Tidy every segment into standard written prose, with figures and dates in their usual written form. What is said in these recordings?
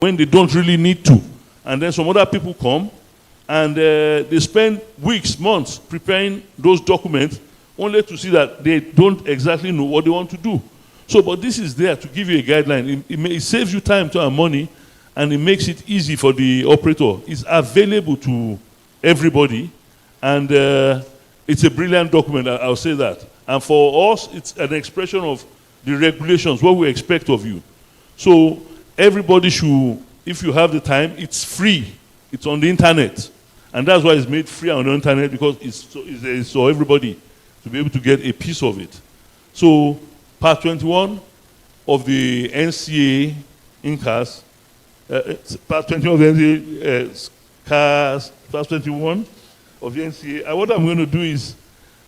when they don't really need to. And then some other people come and they spend weeks, months preparing those documents only to see that they don't exactly know what they want to do. So, but this is there to give you a guideline. It saves you time and money, and it makes it easy for the operator. It's available to everybody, and it's a brilliant document, I'll say that. And for us, it's an expression of the regulations, what we expect of you. So everybody should, if you have the time, it's free. It's on the internet. And that's why it's made free on the internet, because it's for everybody to be able to get a piece of it. So part 21 of the NCA INCAS, part 21 of the NCA CAS, part 21 of the NCA. And what I'm going to do is,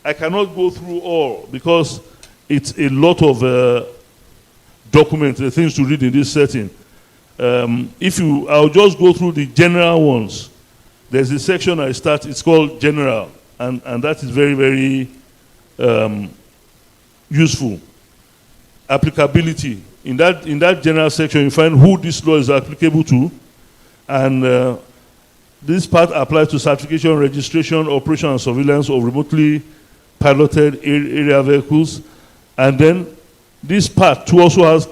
I cannot go through all because it's a lot of documents, things to read in this setting. I'll just go through the general ones. There's a section I start, it's called general, and that is very, very useful. Applicability. In that general section, you find who this law is applicable to, and this part applies to certification, registration, operation, and surveillance of remotely piloted area vehicles. And then this part too also has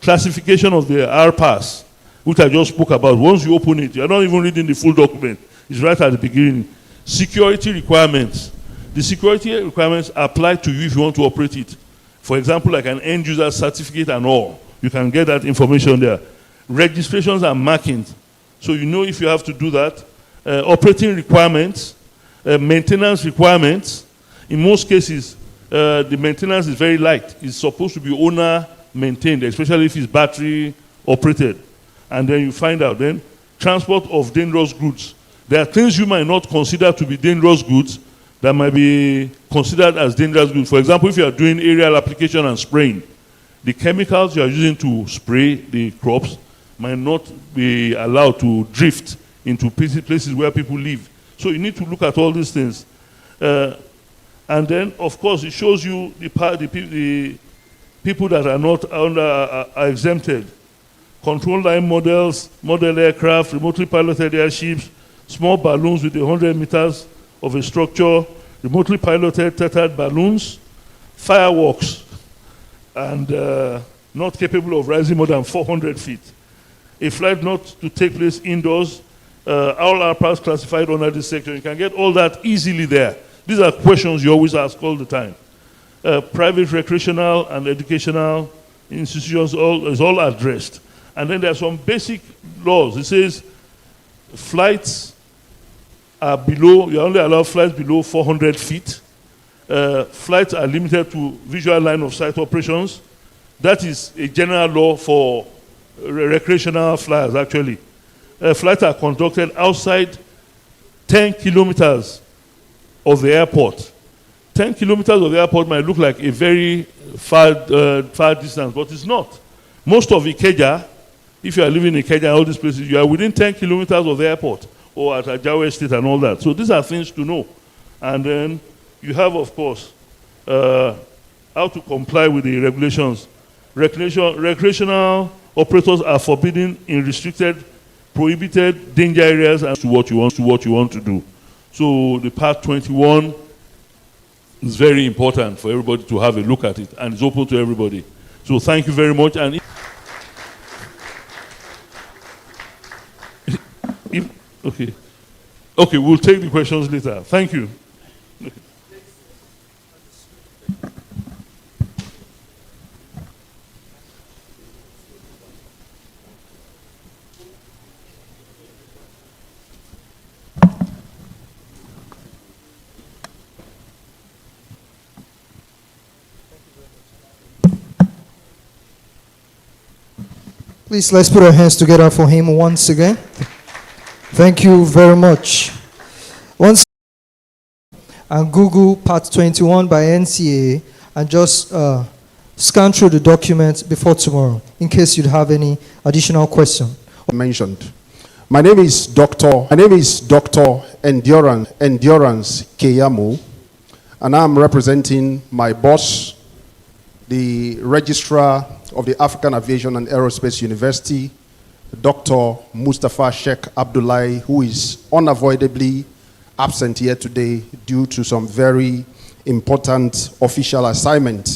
classification of the RPAS, which I just spoke about. Once you open it, you're not even reading the full document. It's right at the beginning. Security requirements. The security requirements apply to you if you want to operate it. For example, like an end user certificate and all. You can get that information there. Registrations and markings. So you know if you have to do that. Operating requirements, maintenance requirements. In most cases, the maintenance is very light. It's supposed to be owner maintained, especially if it's battery operated. And then you find out then, transport of dangerous goods. There are things you might not consider to be dangerous goods that might be considered as dangerous goods. For example, if you are doing aerial application and spraying, the chemicals you are using to spray the crops might not be allowed to drift into places where people live. So you need to look at all these things. And then, of course, it shows you the people that are not are exempted. Control line models, model aircraft, remotely piloted airships, small balloons with 100 meters of a structure, remotely piloted tethered balloons, fireworks, and not capable of rising more than 400 feet. A flight not to take place indoors, all our parts classified under this section. You can get all that easily there. These are questions you always ask all the time. Private, recreational, and educational institutions is all addressed. And then there are some basic laws. It says flights are below, you only allow flights below 400 feet. Flights are limited to visual line of sight operations. That is a general law for recreational flyers, actually. Flights are conducted outside 10 kilometers of the airport. 10 kilometers of the airport might look like a very far distance, but it's not. Most of IKEJA, if you are living in IKEJA, all these places, you are within 10 kilometers of the airport, or at Ajawa State and all that. So these are things to know. And then you have, of course, how to comply with the regulations. Recreational operators are forbidden in restricted, prohibited, danger areas, and to what you want to do. So the part 21 is very important for everybody to have a look at it, and it's open to everybody. So thank you very much. And okay, we'll take the questions later. Thank you. Okay. Please, let's put our hands together for him once again. Thank you very much. Once and Google Part 21 by NCA and just scan through the documents before tomorrow in case you'd have any additional question. Mentioned. My name is Dr. Endurance Keyamo, and I'm representing my boss, the registrar of the African Aviation and Aerospace University, Dr. Mustafa Sheikh Abdullahi, who is unavoidably absent here today due to some very important official assignments.